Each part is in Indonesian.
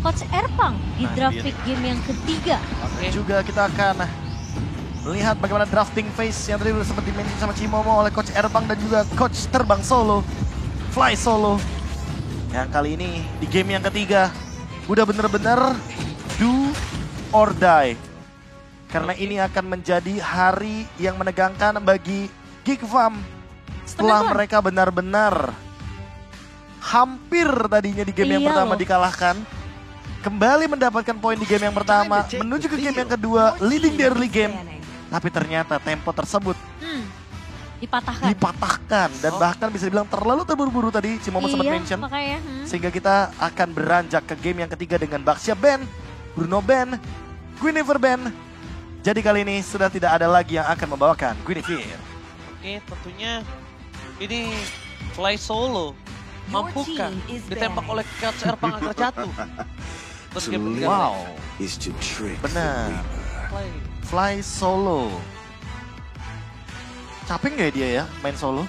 Coach Erpang di draft pick game yang ketiga. Juga kita akan melihat bagaimana drafting phase yang tadi udah sempat dimention sama Cimomo oleh Coach Erpang dan juga Coach Terbang Solo, Fly Solo. Yang kali ini di game yang ketiga udah bener-bener do or die. Karena ini akan menjadi hari yang menegangkan bagi Geek Fam. Setelah mereka benar-benar hampir tadinya di game yang pertama dikalahkan. Kembali mendapatkan poin di game yang pertama, menuju ke game yang kedua, leading di early game. Tapi ternyata tempo tersebut dipatahkan. Dan bahkan bisa dibilang terlalu terburu-buru tadi, Cimomo sempat mention. Makanya, Sehingga kita akan beranjak ke game yang ketiga dengan Baxia Ben, Bruno Ben, Guinevere Ben. Jadi kali ini sudah tidak ada lagi yang akan membawakan Guinevere. Oke, tentunya ini Fly Solo. Mampukah ditembak oleh Coach Erpang agar jatuh? Terus game ketiga. Wow, benar. Fly Solo. Capek nggak dia ya main solo?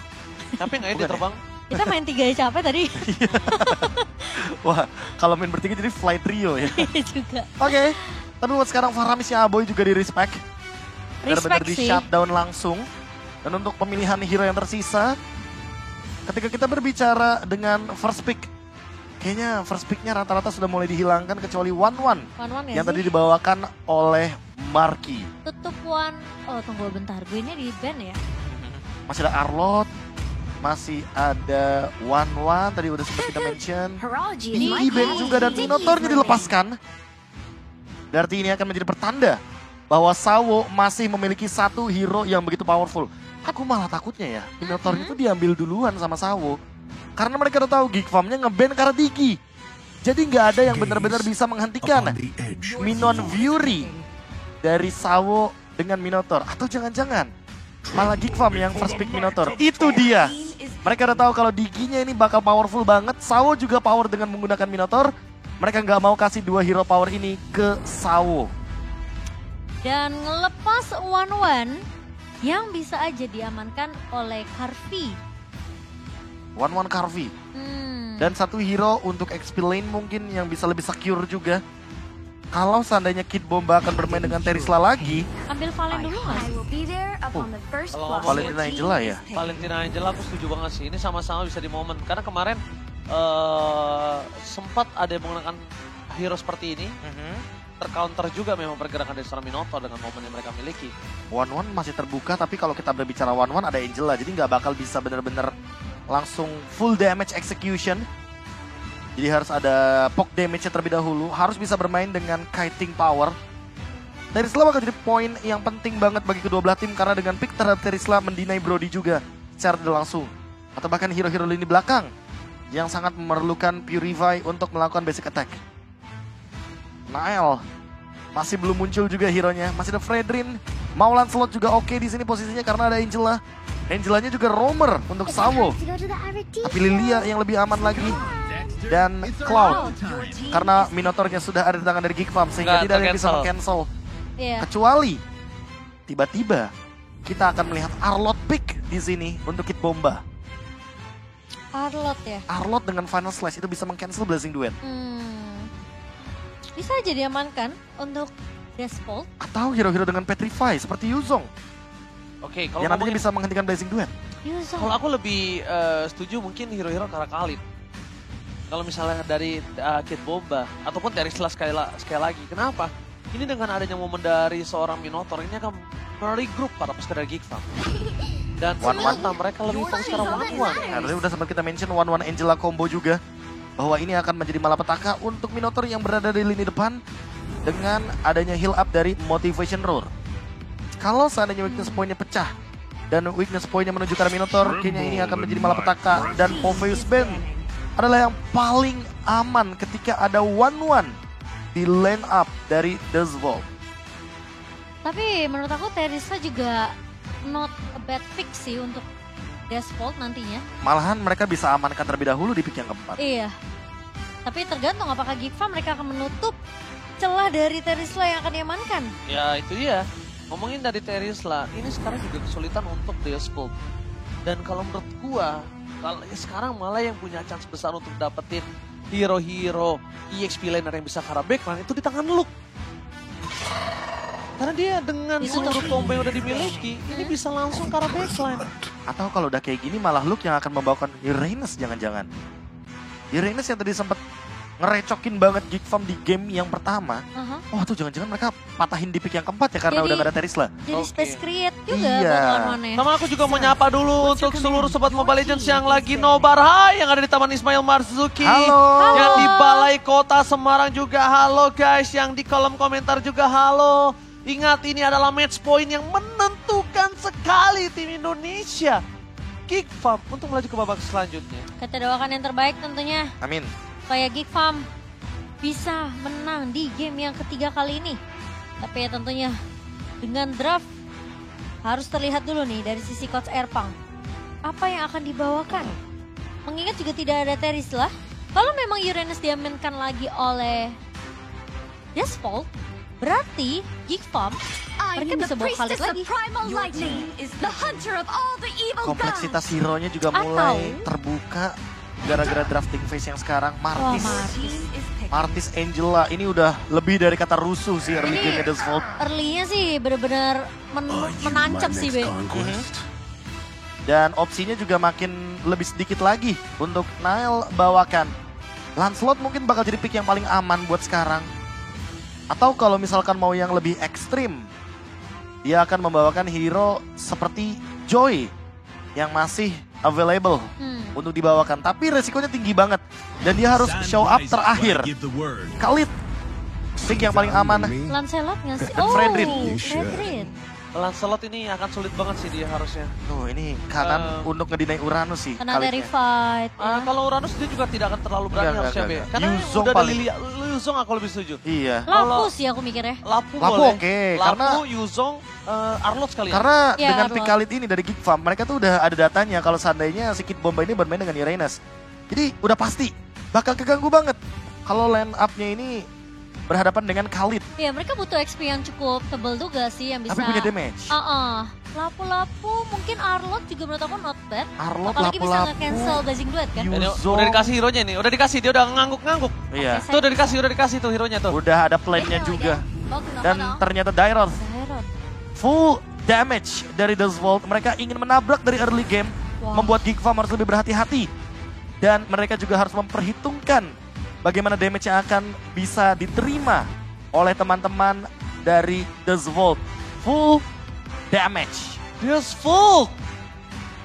Capek nggak ya dia terbang? kita main 3 aja capek tadi. Wah, kalau main bertiga jadi Fly Trio ya. Iya juga. Oke, tapi buat sekarang Faramisnya Aboy juga di respect. Benar-benar di shutdown langsung. Dan untuk pemilihan hero yang tersisa, ketika kita berbicara dengan first pick, kayaknya first picknya rata-rata sudah mulai dihilangkan kecuali One yang tadi dibawakan oleh Marky. Tutup One. Oh tunggu bentar, gue ini di ban ya. Masih ada Arlot, masih ada One tadi udah sempat kita mention. Ini Ben juga dan Minotaurnya dilepaskan. Berarti ini akan menjadi pertanda bahwa Sawo masih memiliki satu hero yang begitu powerful. Aku malah takutnya ya, Minotaurnya itu diambil duluan sama Sawo. Karena mereka udah tahu Geek Farm-nya nge-ban karena Digi. Jadi nggak ada yang benar-benar bisa menghentikan Minon Fury dari Sawo dengan Minotaur. Atau jangan-jangan malah Geek Farm yang first pick Minotaur. Itu dia. Mereka udah tahu kalau Diginya ini bakal powerful banget. Sawo juga power dengan menggunakan Minotaur. Mereka nggak mau kasih 2 hero power ini ke Sawo. Dan ngelepas One yang bisa aja diamankan oleh Carvi. One Carvi. Dan satu hero untuk XP lane mungkin yang bisa lebih secure juga. Kalau seandainya Kid Bomba akan bermain dengan Terisla lagi. Ambil Valen dulu nggak? Valentina Angela ya? Valentina Angela aku setuju banget sih. Ini sama-sama bisa di momen. Karena kemarin sempat ada yang menggunakan hero seperti ini. Tercounter juga memang pergerakan dari seorang Minotaur dengan momen yang mereka miliki. One masih terbuka, tapi kalau kita berbicara One ada Angela. Jadi nggak bakal bisa benar-benar langsung full damage execution. Jadi harus ada poke damage-nya terlebih dahulu. Harus bisa bermain dengan kiting power. Terisla bakal jadi poin yang penting banget bagi kedua belah tim. Karena dengan pick terhadap Terisla mendinai Brody juga secara tidak langsung. Atau bahkan hero-hero lini belakang yang sangat memerlukan Purify untuk melakukan basic attack. Nael masih belum muncul juga hero-nya. Masih ada Fredrin. Mau Lancelot juga oke di sini posisinya karena ada Angela. Angelanya juga roamer untuk Sawo. Tapi Lilia yang lebih aman lagi. Dan Cloud. Karena Minotaurnya sudah ada di tangan dari Geek Farm sehingga tidak ada yang bisa cancel. Kecuali tiba-tiba kita akan melihat Arlot pick di sini untuk Kid Bomba. Arlot ya? Arlot dengan Final Slash itu bisa meng-cancel Blazing Duet. Bisa aja diamankan untuk Despot. Atau hero-hero dengan Petrify seperti Yuzong. Oke, kalau yang nantinya bisa menghentikan Blazing Duet. Kalau aku lebih setuju mungkin hero-hero Kara Khalid. Kalau misalnya dari Kid Bomba ataupun dari Terisla sekali lagi. Kenapa? Ini dengan adanya momen dari seorang Minotaur ini akan meregroup para peserta Geek Farm. Dan ternyata mereka lebih fokus ke One. Tadi udah sempat kita mention One Angela combo juga. Bahwa ini akan menjadi malapetaka untuk Minotaur yang berada di lini depan. Dengan adanya heal up dari Motivation Roar. Kalau seandainya weakness point-nya pecah. Dan weakness point-nya menuju ke arah Minotaur. Kayaknya ini akan menjadi malapetaka. Dan Popheus Ben adalah yang paling aman ketika ada One di line up dari Dazvolt. Tapi menurut aku Terisla juga not a bad pick sih untuk Dazvolt nantinya. Malahan mereka bisa amankan terlebih dahulu di pick yang keempat. Iya. Tapi tergantung apakah Geek Farm mereka akan menutup celah dari Terisla yang akan diamankan. Ya itu dia. Ngomongin dari Terisla, ini sekarang juga kesulitan untuk Dazvolt. Dan kalau menurut gua, kalau sekarang malah yang punya chance besar untuk dapetin hero-hero EXP laner yang bisa ke arah backline itu di tangan Luke. Karena dia dengan Itu seluruh tuh. combo yang udah dimiliki, ini bisa langsung ke arah backline. Atau kalau udah kayak gini malah Luke yang akan membawakan Uranus jangan-jangan. Uranus yang tadi sempat ngerecokin banget Geek Farm di game yang pertama. Aha. Wah tuh jangan-jangan mereka patahin di pick yang keempat ya karena Jadi- udah gak ada Terisla. Jadi Oke. space create juga Iya. buat lawannya. Sama aku juga mau nyapa dulu untuk seluruh sobat Mobile Legends yang lagi nobar. Hai, yang ada di Taman Ismail Marzuki. Halo. Yang di Balai Kota Semarang juga halo guys. Yang di kolom komentar juga halo. Ingat ini adalah match point yang menentukan sekali tim Indonesia. Geek Farm untuk melaju ke babak selanjutnya. Kita doakan yang terbaik tentunya. Amin. Supaya Geek Farm bisa menang di game yang ketiga kali ini. Tapi ya tentunya dengan draft harus terlihat dulu nih dari sisi Coach Erpang. Apa yang akan dibawakan? Mengingat juga tidak ada Terisla. Kalau memang Uranus diamankan lagi oleh Despaul, berarti Geek Farm mereka bisa bawa Khalid lagi. Kompleksitas hero-nya juga mulai terbuka gara-gara drafting phase yang sekarang. Wah, Martis, Martis. Martis Angela ini udah lebih dari kata rusuh sih early game Desvolt. Early-nya sih benar-benar menancap sih, Be. Dan opsinya juga makin lebih sedikit lagi untuk Nile bawakan. Lancelot mungkin bakal jadi pick yang paling aman buat sekarang. Atau kalau misalkan mau yang lebih ekstrim, dia akan membawakan hero seperti Joy yang masih available untuk dibawakan. Tapi resikonya tinggi banget. Dan dia harus show up terakhir. Khalid, pick yang paling aman. Lancelot nggak sih? Dan Oh, Fredrin. Fredrin. Lancelot ini akan sulit banget sih dia harusnya. Tuh ini kanan untuk ngedinai Uranus sih. Karena ada Khalidnya. revive. ya. Kalau Uranus dia juga tidak akan terlalu berani Enggak, harusnya, Be. enggak. Karena Yuzong udah ada paling. Lilia, Yuzong aku lebih setuju. Iya. Lapu sih aku mikirnya. Lapu Lapu boleh. oke, Lapu, karena- Yuzong, Arlot sekali ya. Karena Iya, dengan Arlot. pick Khalid ini dari Geek Farm, mereka tuh udah ada datanya kalau seandainya si Kid Bomba ini bermain dengan Uranus. Jadi udah pasti bakal keganggu banget kalau line up-nya ini berhadapan dengan Khalid. Iya, mereka butuh XP yang cukup tebel juga sih yang bisa. Tapi punya damage. Lapu-lapu mungkin Arlot juga menurut aku not bad. Arlot, Apalagi bisa lapu-lapu. nge-cancel Blazing Duet kan. Ini Yuzong. udah dikasih hero-nya nih, udah dikasih, dia udah ngangguk-ngangguk. Iya. Oke, Tuh udah dikasih tuh hero-nya tuh. Udah ada plan-nya juga. Dan ternyata Dairon Dairon. full damage dari Desvolt. Mereka ingin menabrak dari early game. Wah. Membuat Geek Farm harus lebih berhati-hati. Dan mereka juga harus memperhitungkan bagaimana damage yang akan bisa diterima oleh teman-teman dari Desvolt. Full damage. Desvolt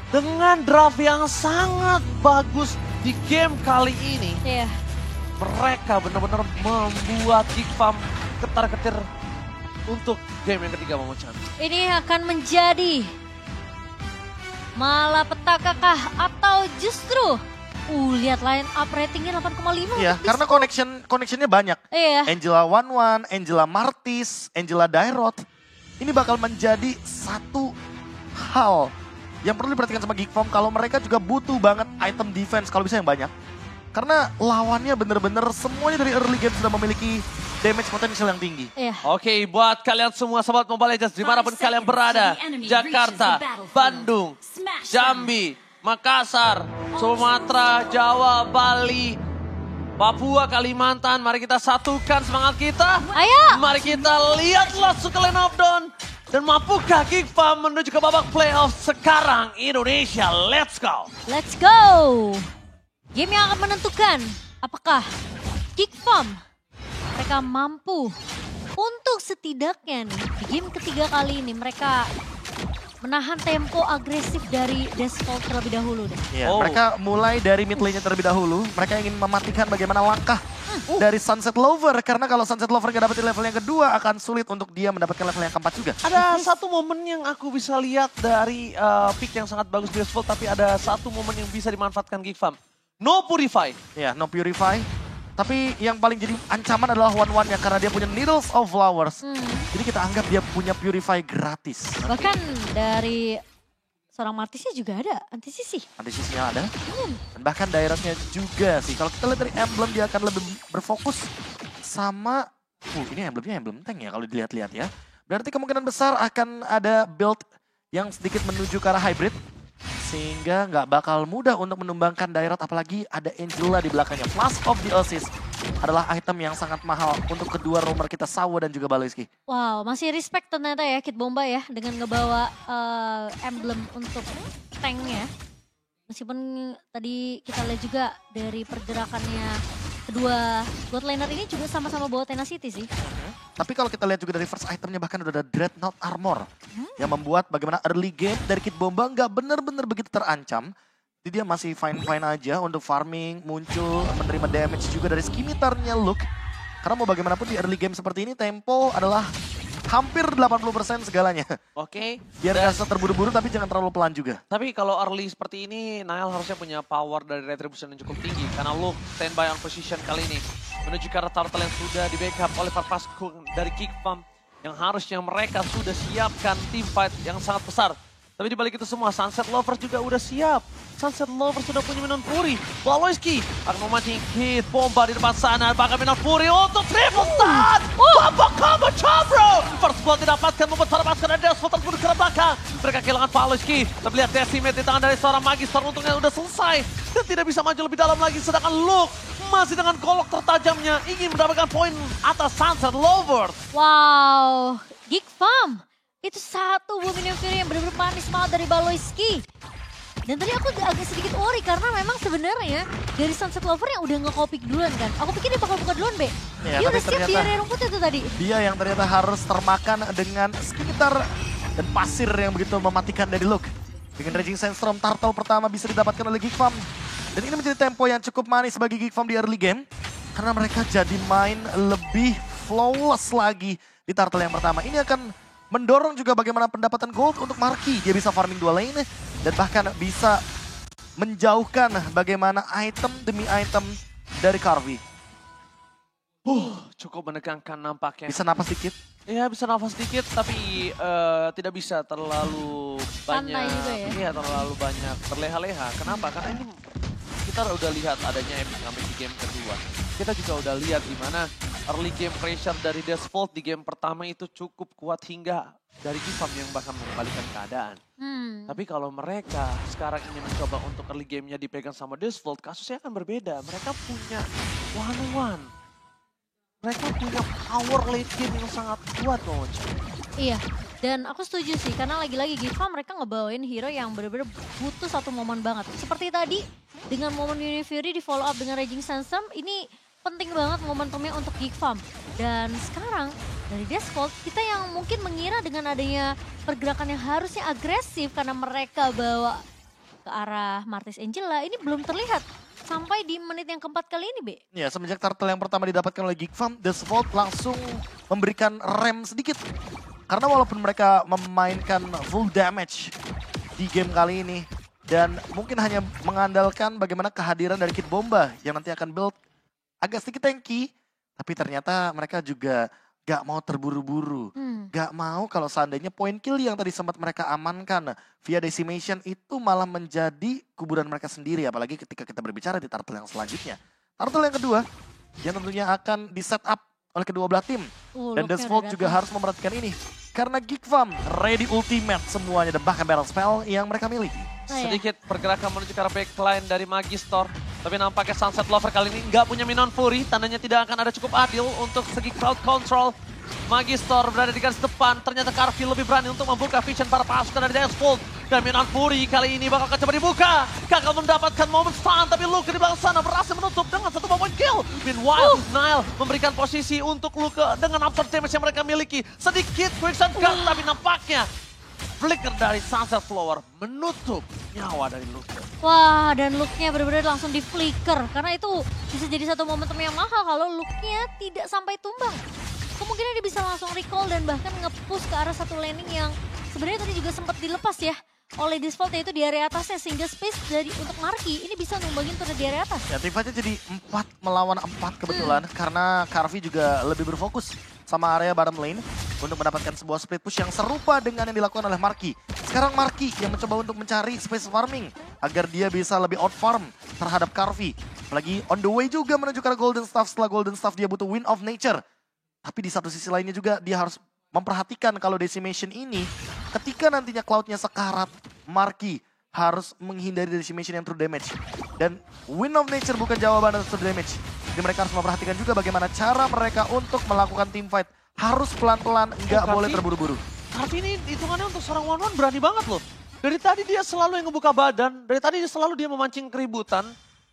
dengan draft yang sangat bagus di game kali ini, Iya. mereka benar-benar membuat Geek Farm ketar-ketir untuk game yang ketiga Momo-chan. Ini akan menjadi malapetaka kah atau justru lihat line up ratingnya 8,5. Iya, untuk karena Desvolt. connectionnya banyak. Iya. Angela Wanwan, Angela Martis, Angela Dairot. Ini bakal menjadi satu hal yang perlu diperhatikan sama Geek Farm kalau mereka juga butuh banget item defense kalau bisa yang banyak. Karena lawannya bener-bener semuanya dari early game sudah memiliki damage potensial yang tinggi. Iya. Oke, buat kalian semua sobat Mobile Legends dimanapun kalian berada, Jakarta, Bandung, Jambi, Makassar, Sumatera, Jawa, Bali, Papua, Kalimantan, mari kita satukan semangat kita. Ayo. Mari kita lihat langsung ke line of down. Dan mampukah Geek Farm menuju ke babak playoff sekarang Indonesia? Let's go! Let's go. Game yang akan menentukan apakah Geek Farm mereka mampu untuk setidaknya nih di game ketiga kali ini mereka menahan tempo agresif dari Desvolt terlebih dahulu deh. Iya, Oh. mereka mulai dari mid lane-nya terlebih dahulu. Mereka ingin mematikan bagaimana langkah dari Sunset Lover. Karena kalau Sunset Lover nggak dapetin level yang kedua akan sulit untuk dia mendapatkan level yang keempat juga. Ada satu momen yang aku bisa lihat dari pick yang sangat bagus di Desvolt, tapi ada satu momen yang bisa dimanfaatkan Geek Farm. No Purify. Ya, no Purify. Tapi yang paling jadi ancaman adalah One-One-nya karena dia punya Needles of Flowers. Jadi kita anggap dia punya Purify gratis. Bahkan dari seorang Martisnya juga ada anti-sisi. Nanti sisinya ada. Dan bahkan daerahnya juga sih. Kalau kita lihat dari emblem dia akan lebih berfokus sama... ini emblemnya emblem tank ya kalau dilihat-lihat ya. Berarti kemungkinan besar akan ada build yang sedikit menuju ke arah hybrid. Sehingga nggak bakal mudah untuk menumbangkan Dairot, apalagi ada Angela di belakangnya. Plus of the Assist adalah item yang sangat mahal untuk kedua roamer kita, Sawo dan juga Baloiski. Wow, masih respect ternyata ya Kid Bomba ya dengan ngebawa emblem untuk tanknya. Meskipun tadi kita lihat juga dari pergerakannya kedua bot laner ini juga sama-sama bawa Tenacity sih. Tapi kalau kita lihat juga dari first itemnya bahkan udah ada Dreadnought Armor. Yang membuat bagaimana early game dari Kid Bomba nggak bener-bener begitu terancam. Jadi dia masih fine-fine aja untuk farming, muncul, menerima damage juga dari skimitarnya Luke. Karena mau bagaimanapun di early game seperti ini tempo adalah hampir 80% segalanya. Oke. Biar nggak terburu-buru tapi jangan terlalu pelan juga. Tapi kalau early seperti ini, Niall harusnya punya power dari retribution yang cukup tinggi. Karena Luke standby on position kali ini. Menuju ke arah turtle yang sudah di backup oleh Farpaskun dari Kick Farm. Yang harusnya mereka sudah siapkan team fight yang sangat besar. Tapi di balik itu semua, Sunset Lovers juga udah siap. Sunset Lovers sudah punya Minon Fury. Baloiski akan memancing Kid Bomba di depan sana. Bahkan Minon Fury untuk triple stun. Bomba combo Chambro. First blood didapatkan membuat Farpaskun dan Desmond terburu ke belakang. Mereka kehilangan Baloiski. Terlihat decimate di tangan dari seorang Magister. Untungnya udah selesai. Dan tidak bisa maju lebih dalam lagi. Sedangkan Luke masih dengan golok tertajamnya ingin mendapatkan poin atas Sunset Lovers. Wow, Geek Farm. Itu satu Minion Fury yang benar-benar manis banget dari Baloiski. Dan tadi aku agak sedikit worry karena memang sebenarnya dari Sunset Lover yang udah nge-copy duluan kan. Aku pikir dia bakal buka duluan, Be. Ya, Dia tapi udah siap di ternyata area rumput itu tadi. Dia yang ternyata harus termakan dengan sekitar dan pasir yang begitu mematikan dari Luke. Dengan Raging Sandstorm, turtle pertama bisa didapatkan oleh Geek Farm. Dan ini menjadi tempo yang cukup manis bagi Geek Farm di early game. Karena mereka jadi main lebih flawless lagi di turtle yang pertama. Ini akan mendorong juga bagaimana pendapatan gold untuk Marky. Dia bisa farming 2 lane dan bahkan bisa menjauhkan bagaimana item demi item dari Carvi. Cukup menegangkan nampaknya. Bisa napas dikit. Ya bisa nafas sedikit tapi tidak bisa terlalu banyak. Santai juga ya? Iya terlalu banyak berleha-leha. Kenapa? Karena ini kita udah lihat adanya epic damage di game kedua. Kita juga udah lihat di mana early game pressure dari Desvolt di game pertama itu cukup kuat hingga dari Gifam yang bahkan mengembalikan keadaan. Tapi kalau mereka sekarang ini mencoba untuk early game-nya dipegang sama Desvolt, kasusnya akan berbeda. Mereka punya one-on-one. Mereka punya power late game yang sangat kuat loh. Iya, dan aku setuju sih karena lagi-lagi Giva mereka ngebawain hero yang bener-bener butuh satu momen banget. Seperti tadi dengan momen Minion Fury di follow up dengan Raging Sandstorm, ini penting banget momentumnya untuk Geek Farm. Dan sekarang dari Desvolt kita yang mungkin mengira dengan adanya pergerakan yang harusnya agresif karena mereka bawa ke arah Martis Angela, ini belum terlihat sampai di menit yang keempat kali ini, Be. Ya, semenjak turtle yang pertama didapatkan oleh Geek Farm, Desvolt langsung memberikan rem sedikit. Karena walaupun mereka memainkan full damage di game kali ini, dan mungkin hanya mengandalkan bagaimana kehadiran dari Kid Bomba yang nanti akan build agak sedikit tanky, tapi ternyata mereka juga gak mau terburu-buru. Gak mau kalau seandainya point kill yang tadi sempat mereka amankan via decimation itu malah menjadi kuburan mereka sendiri. Apalagi ketika kita berbicara di turtle yang selanjutnya. Turtle yang kedua yang tentunya akan di set up oleh kedua belah tim. Dan Desvolt juga harus memperhatikan ini. Karena Geek Farm ready ultimate semuanya dan bahkan battle spell yang mereka miliki. Sedikit pergerakan menuju ke arah backline dari Magister. Tapi nampaknya Sunset Lover kali ini nggak punya Minon Fury. Tandanya tidak akan ada cukup adil untuk segi crowd control. Magister berada di garis depan. Ternyata Carvi lebih berani untuk membuka vision para pasukan dari Desvolt. Dan Minon Fury kali ini bakal coba dibuka. Gagal mendapatkan momen stun. Tapi Luke di belakang sana berhasil menutup dengan satu point kill. Meanwhile, Niall memberikan posisi untuk Luke dengan absorb damage yang mereka miliki. Sedikit quicksand gun, tapi nampaknya flicker dari Sunset Flower menutup nyawa dari Luke. Wah, dan look-nya benar-benar langsung di flicker. Karena itu bisa jadi satu momentum yang mahal kalau look-nya tidak sampai tumbang. Kemungkinan dia bisa langsung recall dan bahkan nge-push ke arah satu laning yang sebenarnya tadi juga sempat dilepas ya oleh Desvolt, yaitu di area atasnya. Sehingga space dari untuk Marky ini bisa numbangin turret di area atas. Ya, tim fight-nya jadi 4 melawan 4 kebetulan. Karena Carvi juga lebih berfokus sama area bottom lane untuk mendapatkan sebuah split push yang serupa dengan yang dilakukan oleh Marky. Sekarang Marky yang mencoba untuk mencari space farming agar dia bisa lebih out farm terhadap Carvi. Apalagi on the way juga menuju ke Golden Staff. Setelah Golden Staff dia butuh Wind of Nature. Tapi di satu sisi lainnya juga dia harus memperhatikan kalau decimation ini ketika nantinya cloudnya sekarat, Marky harus menghindari decimation yang true damage. Dan Wind of Nature bukan jawaban atas true damage. Jadi mereka harus memperhatikan juga bagaimana cara mereka untuk melakukan team fight. Harus pelan-pelan, nggak boleh terburu-buru. Tapi ini hitungannya untuk seorang One berani banget loh. Dari tadi dia selalu yang ngebuka badan, dari tadi dia selalu memancing keributan.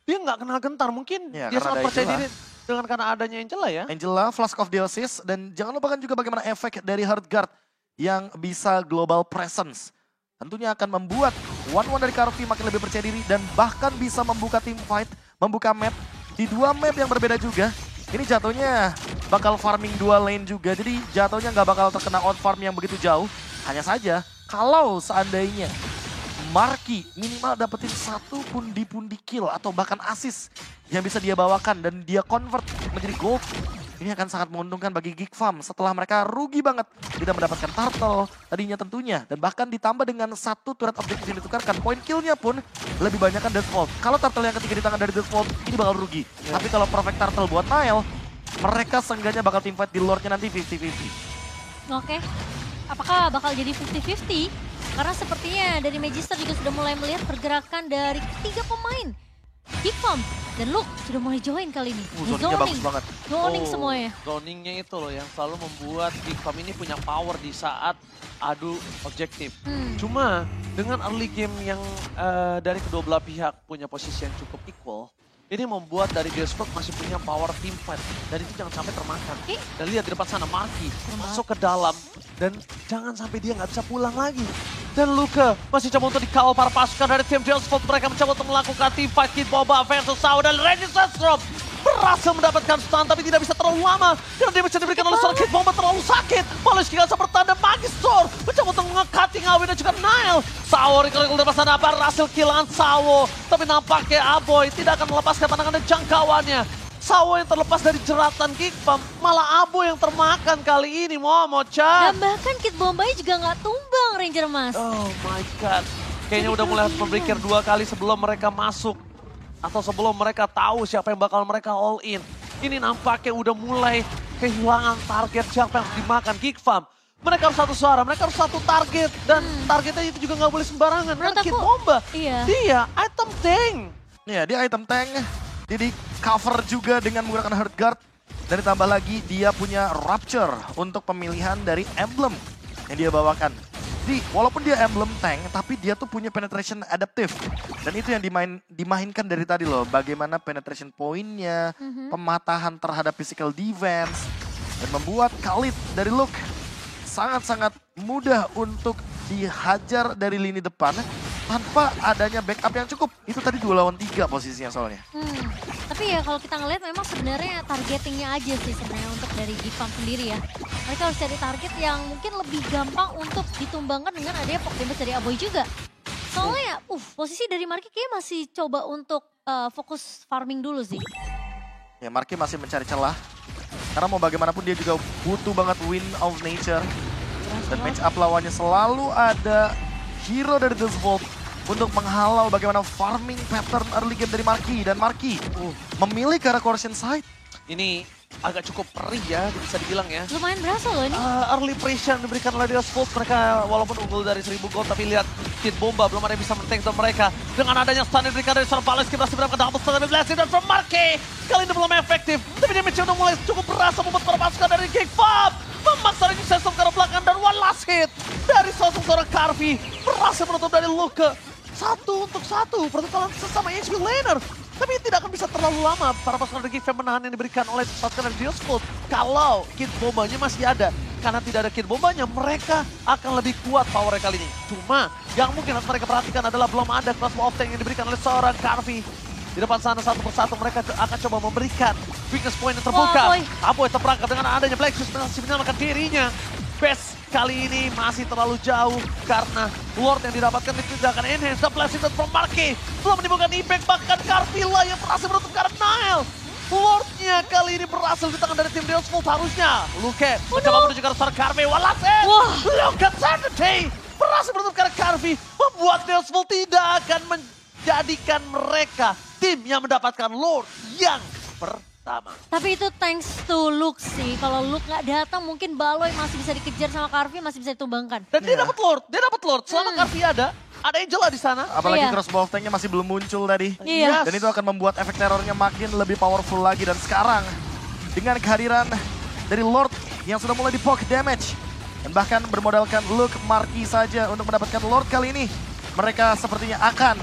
Dia nggak kenal gentar, mungkin Ya, dia karena sangat ada percaya Angela. diri dengan karena adanya Angela ya. Angela, Flask of Theosis, dan jangan lupakan juga bagaimana efek dari Heartguard yang bisa global presence. Tentunya akan membuat One dari Karvi makin lebih percaya diri dan bahkan bisa membuka team fight, membuka map di 2 map yang berbeda juga. Ini jatuhnya bakal farming 2 lane juga, jadi jatuhnya nggak bakal terkena out farm yang begitu jauh. Hanya saja kalau seandainya Marky minimal dapetin 1 pundi-pundi kill atau bahkan assist yang bisa dia bawakan dan dia convert menjadi gold. Ini akan sangat menguntungkan bagi Geek Farm setelah mereka rugi banget tidak mendapatkan turtle tadinya tentunya. Dan bahkan ditambah dengan 1 turret objektif yang ditukarkan. Point killnya pun lebih banyak kan Deathbolt. Kalau turtle yang ketiga di tangan dari Deathbolt ini bakal rugi. Tapi kalau perfect turtle buat Nile, mereka seenggaknya bakal teamfight di Lordnya nanti 50-50. Oke, apakah bakal jadi 50-50? Karena sepertinya dari Magister juga sudah mulai melihat pergerakan dari 3 pemain. Geek Farm dan Luke sudah mulai join kali ini. Zoningnya bagus banget. Zoning semuanya. Zoningnya itu loh yang selalu membuat Geek Farm ini punya power di saat adu objektif. Cuma dengan early game yang dari kedua belah pihak punya posisi yang cukup equal, ini membuat dari Deathstroke masih punya power team fight. Dan itu jangan sampai termakan. Dan lihat di depan sana Marky masuk ke dalam. Dan jangan sampai dia nggak bisa pulang lagi. Dan Luka masih coba untuk dikawal para pasukan dari tim Deathstroke. Mereka mencoba untuk melakukan team fight Kid Boba versus Sao. Dan Regis Deathstroke berhasil mendapatkan stun tapi tidak bisa terlalu lama. Karena dia bisa diberikan oleh seorang Kid Boba terlalu sakit. Polisi gak bertanda Magistor mencoba untuk nge-cutting Awi dan juga Nile. Sao recall dari depan sana berhasil killan Sao. Tapi nampaknya Aboy tidak akan melepaskan pandangan dan jangkauannya. Sao yang terlepas dari jeratan Geek Farm, malah Aboy yang termakan kali ini, Momo-chan. Dan bahkan Kid Bombay juga nggak tumbang Ranger Mas. Oh my god. Kayaknya udah mulai harus berpikir 2 kali sebelum mereka masuk. Atau sebelum mereka tahu siapa yang bakal mereka all in. Ini nampaknya udah mulai kehilangan target siapa yang harus dimakan Geek Farm. Mereka harus satu suara, mereka harus satu target. Dan targetnya itu juga nggak boleh sembarangan. Karena Kid Bomba, dia item tank. Ya, dia item tank. Dia di cover juga dengan menggunakan Heartguard. Dan ditambah lagi dia punya Rapture untuk pemilihan dari emblem yang dia bawakan. Jadi walaupun dia emblem tank, tapi dia tuh punya penetration adaptive. Dan itu yang dimainkan dari tadi loh. Bagaimana penetration pointnya, pematahan terhadap physical defense. Dan membuat Khalid dari Luke sangat-sangat mudah untuk dihajar dari lini depan tanpa adanya backup yang cukup. Itu tadi 2 lawan 3 posisinya soalnya. Tapi ya kalau kita ngeliat memang sebenarnya targetingnya aja sih sebenarnya untuk dari Geek Farm sendiri ya. Mereka harus cari target yang mungkin lebih gampang untuk ditumbangkan dengan adanya pok damage dari Aboy juga. Soalnya posisi dari Marky kayaknya masih coba untuk fokus farming dulu sih. Ya, Marky masih mencari celah. Karena mau bagaimanapun dia juga butuh banget Wind of Nature. Dan match up lawannya selalu ada hero dari Deathsbolt untuk menghalau bagaimana farming pattern early game dari Marky. Dan Marky memilih ke arah Corruption Side. Ini agak cukup perih ya, bisa dibilang ya. Lumayan berasa loh ini. Early pressure yang diberikan oleh Deathsbolt. Mereka walaupun unggul dari 1000 gold, tapi lihat Kid Bomba belum ada yang bisa men-tank mereka. Dengan adanya stun yang diberikan dari seorang Paleski berhasil mendapatkan double stun dari Blessing dan from Marky. Kali ini belum efektif, tapi damage udah mulai cukup berasa membuat para pasukan dari Geek Farm memaksa Regis Deathstroke ke arah belakang dan one last hit dari seorang Karvi berhasil menutup dari Luka. 1 untuk 1 pertukaran sesama HP laner. Tapi tidak akan bisa terlalu lama para pasukan dari Geek Farm menahan yang diberikan oleh pasukan dari Deathstroke. Kalau Kid Bombanya masih ada. Karena tidak ada Kid Bombanya, mereka akan lebih kuat powernya kali ini. Cuma yang mungkin harus mereka perhatikan adalah belum ada crossbow of tank yang diberikan oleh seorang Karvi. Di depan sana satu persatu mereka akan coba memberikan weakness point yang terbuka. Aboy terperangkap dengan adanya Black Shoes masih menyelamatkan dirinya. Best kali ini masih terlalu jauh karena Lord yang didapatkan itu tidak akan enhance. The blessing from Marky belum menimbulkan impact, bahkan Carvilla yang berhasil menutup karena Nile. Lordnya kali ini berhasil di tangan dari tim Deathsbolt harusnya. Luke mencoba menuju ke arah Carvi. Walasen! Luke Sanity berhasil menutup karena Carvi. Membuat Deathsbolt tidak akan menjadikan mereka tim yang mendapatkan Lord yang pertama. Tapi itu thanks to Luke sih. Kalau Luke nggak datang mungkin Baloy masih bisa dikejar sama Karvi, masih bisa ditumbangkan. Dan dia dapat Lord, Selama Karvi ada, Ada Angela di sana. Apalagi Iya. crossbow tanknya masih belum muncul tadi. Iya. Dan itu akan membuat efek terornya makin lebih powerful lagi. Dan sekarang dengan kehadiran dari Lord yang sudah mulai di poke damage. Dan bahkan bermodalkan Luke Marquis saja untuk mendapatkan Lord kali ini. Mereka sepertinya akan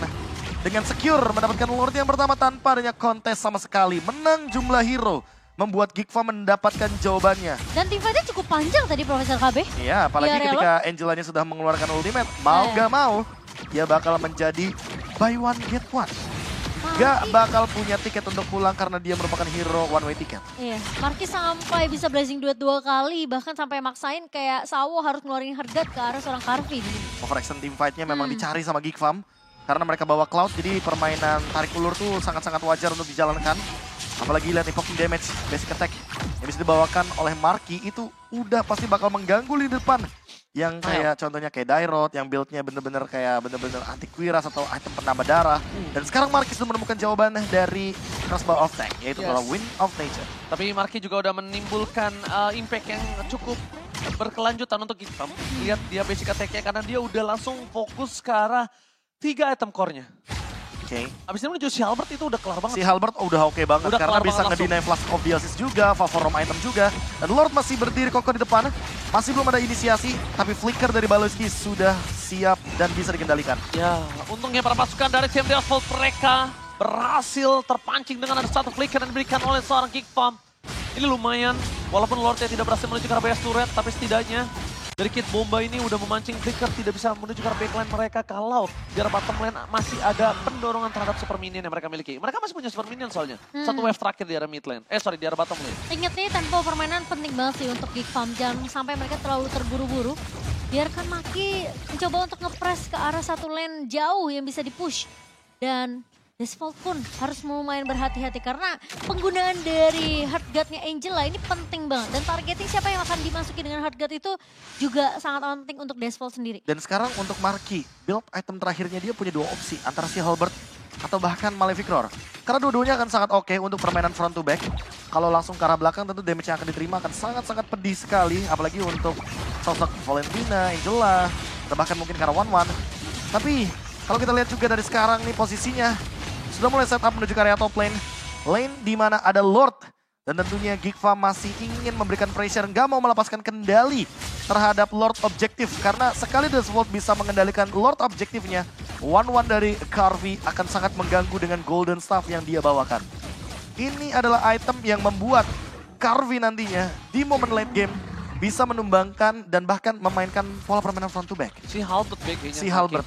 dengan secure mendapatkan Lord yang pertama tanpa adanya kontes sama sekali. Menang jumlah hero. Membuat Geekfa mendapatkan jawabannya. Dan tim fightnya cukup panjang tadi Profesor KB. Iya, apalagi Iya, ketika Angelanya sudah mengeluarkan ultimate. Mau Iya. gak mau, dia bakal menjadi buy one get one. Marquis- Gak bakal punya tiket untuk pulang karena dia merupakan hero one way ticket. Iya, Marquis sampai bisa blazing duet 2 kali, bahkan sampai maksain kayak Sawo harus ngeluarin Heartguard ke arah seorang Carvi. Overextend team fight-nya memang dicari sama Geek Farm. Karena mereka bawa Cloud, jadi permainan tarik ulur tuh sangat-sangat wajar untuk dijalankan. Apalagi lihat evoking damage, basic attack yang bisa dibawakan oleh Marquis itu udah pasti bakal mengganggu di depan. Yang kayak contohnya kayak Dairot, yang build-nya bener-bener kayak bener-bener anti Quiras atau item penambah darah. Dan sekarang Marquis sudah menemukan jawaban dari Crossbow of Tank, yaitu adalah Wind of Nature. Tapi Marquis juga udah menimbulkan impact yang cukup berkelanjutan untuk Geekfam. Lihat dia basic attack-nya karena dia udah langsung fokus ke arah 3 item core-nya. Oke. Abis itu menuju si Albert itu udah kelar banget. Si Halbert udah oke banget Udah karena kelar bisa banget ngedeny Flask of the Assist juga, Favor item juga. Dan Lord masih berdiri kokoh di depan, masih belum ada inisiasi, tapi Flicker dari Baloski sudah siap dan bisa dikendalikan. Ya, untungnya para pasukan dari tim The Asphalt mereka berhasil terpancing dengan ada satu flicker yang diberikan oleh seorang Geekfam. Ini lumayan, walaupun Lordnya tidak berhasil menuju ke arah base turret, tapi setidaknya dari Kid Bomba ini udah memancing flicker tidak bisa menuju ke arah backline mereka kalau di arah bottom lane masih ada pendorongan terhadap super minion yang mereka miliki. Mereka masih punya super minion soalnya. Satu wave terakhir di arah mid lane. Di arah bottom lane. Ingat nih, tempo permainan penting banget sih untuk Geek Farm. Jangan sampai mereka terlalu terburu-buru. Biarkan Maki mencoba untuk nge-press ke arah satu lane jauh yang bisa di-push. Dan Desvault pun harus lumayan berhati-hati karena penggunaan dari Heartguard-nya Angela ini penting banget. Dan targeting siapa yang akan dimasuki dengan Heartguard itu juga sangat penting untuk Desvault sendiri. Dan sekarang untuk Marquis, build item terakhirnya dia punya 2 opsi, antara si Halbert atau bahkan Maleficor. Karena dua-duanya akan sangat oke untuk permainan front to back. Kalau langsung ke arah belakang tentu damage yang akan diterima akan sangat-sangat pedih sekali. Apalagi untuk sosok Valentina, Angela, atau bahkan mungkin ke arah 1-1. Tapi kalau kita lihat juga dari sekarang nih posisinya, sudah mulai setup menuju ke area top lane. Lane di mana ada Lord. Dan tentunya Geekfa masih ingin memberikan pressure, nggak mau melepaskan kendali terhadap Lord objektif. Karena sekali Desvault bisa mengendalikan Lord objektifnya, 1-1 dari Carvi akan sangat mengganggu dengan Golden Staff yang dia bawakan. Ini adalah item yang membuat Carvi nantinya di momen late game bisa menumbangkan dan bahkan memainkan pola permainan front to back. Si Halbert kayaknya. Si Halbert.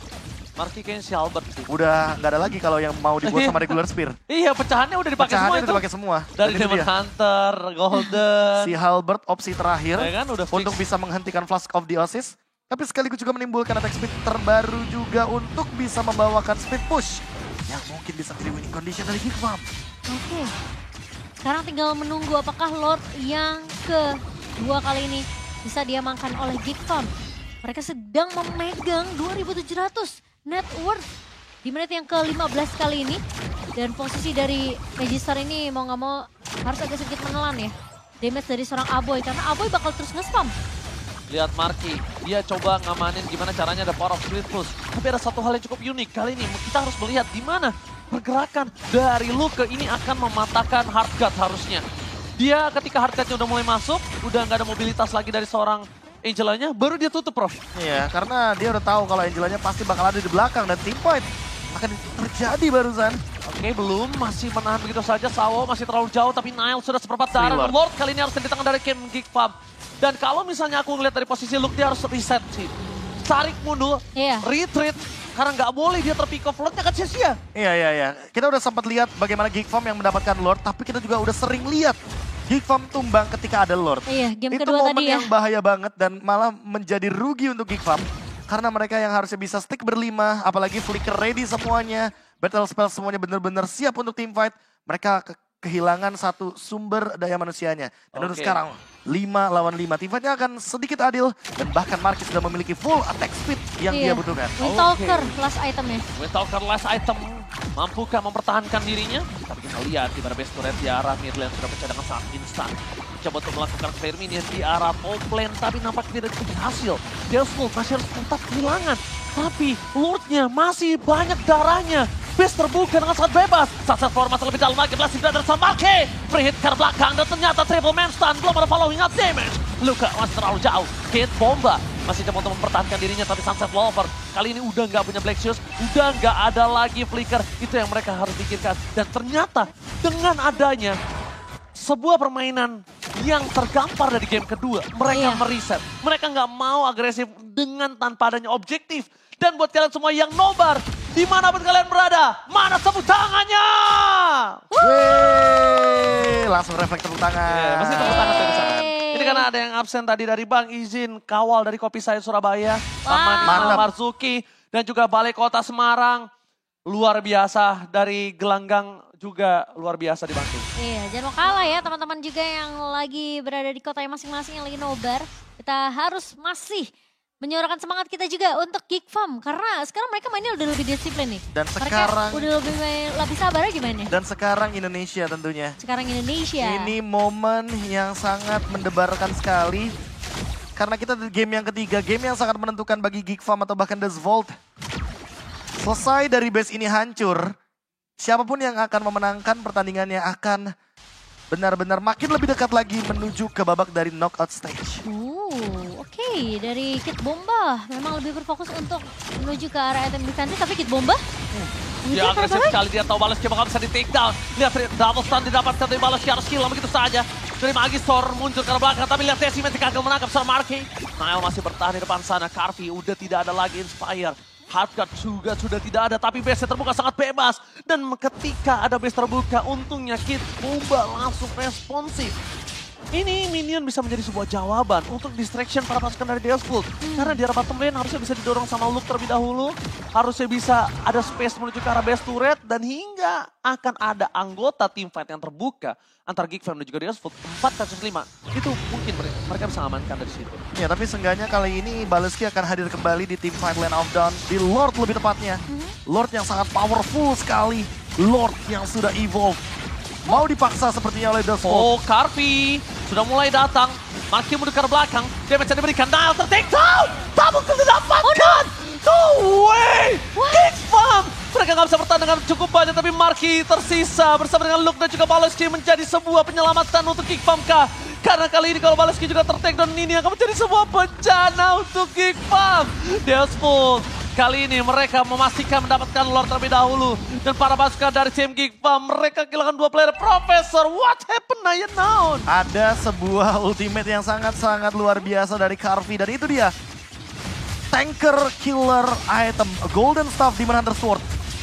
Marquis kayaknya si Halbert sih. Udah nggak ada lagi kalau yang mau dibuat sama regular spear. Iya, pecahannya udah dipakai semua Pecahannya itu. udah dipakai semua. Dari Dan itu Demon dia. Hunter, Golden. Si Halbert opsi terakhir Ya kan, udah fix. untuk bisa menghentikan Flask of the Assist. Tapi sekaligus juga menimbulkan attack speed terbaru juga untuk bisa membawakan speed push. Yang mungkin bisa jadi winning condition dari Geekfam. Oke. Sekarang tinggal menunggu apakah Lord yang kedua kali ini bisa diamankan oleh Geekfam. Mereka sedang memegang 2.700 net worth di menit yang ke-15 kali ini. Dan posisi dari Magister ini mau nggak mau harus agak sedikit menelan ya. Damage dari seorang Aboy karena Aboy bakal terus nge-spam. Lihat Marquis, dia coba ngamanin gimana caranya ada power of split push. Tapi ada satu hal yang cukup unik kali ini, kita harus melihat di mana pergerakan dari Luke ini akan mematahkan Heartguard harusnya. Dia ketika Heartguard-nya udah mulai masuk, udah nggak ada mobilitas lagi dari seorang Angelanya, baru dia tutup, Prof. Iya, karena dia udah tahu kalau Angelanya pasti bakal ada di belakang dan team fight akan terjadi barusan. Oke, belum, masih menahan begitu saja. Sawo masih terlalu jauh, tapi Nile sudah seperempat darah. Lord. Lord kali ini harus di tangan dari Kim Geekfam. Dan kalau misalnya aku ngeliat dari posisi Luke, dia harus reset sih. Tarik mundur, Iya. retreat, karena nggak boleh dia terpick off. Lordnya kan sia-sia. Iya. Kita udah sempat lihat bagaimana Geekfam yang mendapatkan Lord, tapi kita juga udah sering lihat Geekfam tumbang ketika ada Lord. Iya, game Itu kedua momen tadi ya. yang bahaya banget dan malah menjadi rugi untuk Geekfam. Karena mereka yang harusnya bisa stick berlima, apalagi flicker ready semuanya, battle spell semuanya benar-benar siap untuk team fight. Mereka kehilangan satu sumber daya manusianya. Dan untuk Oke. sekarang 5 lawan 5. Team fight-nya akan sedikit adil dan bahkan Marquis sudah memiliki full attack speed yang dia butuhkan. Windtalker last itemnya. Windtalker last item, mampukah mempertahankan dirinya? Tapi kita lihat di mana base turret di arah mid lane sudah pecah dengan sangat instan. Coba untuk melakukan clear minion di arah top lane, tapi nampaknya tidak berhasil. Desvault masih harus tetap kehilangan Tapi Lordnya masih banyak darahnya. Base terbuka dengan sangat bebas. Sunset formasi lebih dalam lagi. Blessing dari Samarke. Free hit ke belakang dan ternyata triple man stun. Belum ada following up damage. Luka masih terlalu jauh. Kid Bomba masih coba untuk mempertahankan dirinya. Tapi Sunset Lover kali ini udah nggak punya Black Shoes. Udah nggak ada lagi flicker. Itu yang mereka harus pikirkan. Dan ternyata dengan adanya sebuah permainan yang tergampar dari game kedua. Mereka meriset. Mereka nggak mau agresif dengan tanpa adanya objektif. Dan buat kalian semua yang nobar, dimanapun kalian berada, mana tepuk tangannya? Wih, langsung refleks tepuk tangan. Pasti tepuk tangan dari sana. Ini karena ada yang absen tadi dari Bang Izin, kawal dari Kopi Saya Surabaya, sama Nima Marzuki, dan juga Balai Kota Semarang. Luar biasa dari Gelanggang juga luar biasa dibantu. Iya, jangan mau kalah ya teman-teman juga yang lagi berada di kota masing-masing yang lagi nobar. Kita harus masih menyuarakan semangat kita juga untuk Geek Farm. Karena sekarang mereka mainnya udah lebih disiplin nih. Dan sekarang udah lebih sabar aja mainnya. Dan sekarang Indonesia tentunya. Sekarang Indonesia. Ini momen yang sangat mendebarkan sekali. Karena kita di game yang ketiga, game yang sangat menentukan bagi Geek Farm atau bahkan The Vault. Selesai dari base ini hancur, siapapun yang akan memenangkan pertandingannya akan benar-benar makin lebih dekat lagi menuju ke babak dari knockout stage. Oke. Dari Kid Bomba memang lebih berfokus untuk menuju ke arah item defensive, tapi Kid Bomba Dia agresif sekali, dia tahu Baleski bakal bisa di take down. Lihat double stun didapatkan dari Baleski, harus kill begitu saja. Dari Magistor muncul ke belakang, tapi lihat Decimet gagal menangkap Samarke. Nael masih bertahan di depan sana, Carvi udah tidak ada lagi Inspire. Hardguard juga sudah tidak ada, tapi base terbuka sangat bebas. Dan ketika ada base terbuka, untungnya Kid Bomba langsung responsif. Ini minion bisa menjadi sebuah jawaban untuk distraction para pasukan dari Deathful. Karena di arah bottom lane harusnya bisa didorong sama Luke terlebih dahulu. Harusnya bisa ada space menuju ke arah base turret. Dan hingga akan ada anggota team fight yang terbuka antara Geek Farm dan juga Deathful 4-5. Itu mungkin mereka bisa mengamankan dari situ. Ya, tapi seenggaknya kali ini Baleski akan hadir kembali di team fight Land of Dawn. Di Lord lebih tepatnya. Lord yang sangat powerful sekali. Lord yang sudah evolve. Mau dipaksa sepertinya oleh The Vault. Oh, Carvi sudah mulai datang. Marky mundur ke belakang. Damage yang diberikan. Nile ter-take down. Tabung didapatkan. No way. Geek Farm. Mereka nggak bisa bertahan dengan cukup banyak. Tapi Marky tersisa bersama dengan Luke dan juga Baleski menjadi sebuah penyelamatan untuk Geek Farm kah? Karena kali ini kalau Baleski juga ter-take down, ini akan menjadi sebuah bencana untuk Geek Farm. Deathful. Kali ini mereka memastikan mendapatkan Lord terlebih dahulu. Dan para pasukan dari tim Geek Farm, mereka kehilangan 2 player. Professor, what happened now? Known? Ada sebuah ultimate yang sangat-sangat luar biasa dari Carvi. Dan itu dia, tanker killer item, Golden Staff Demon Hunter Sword.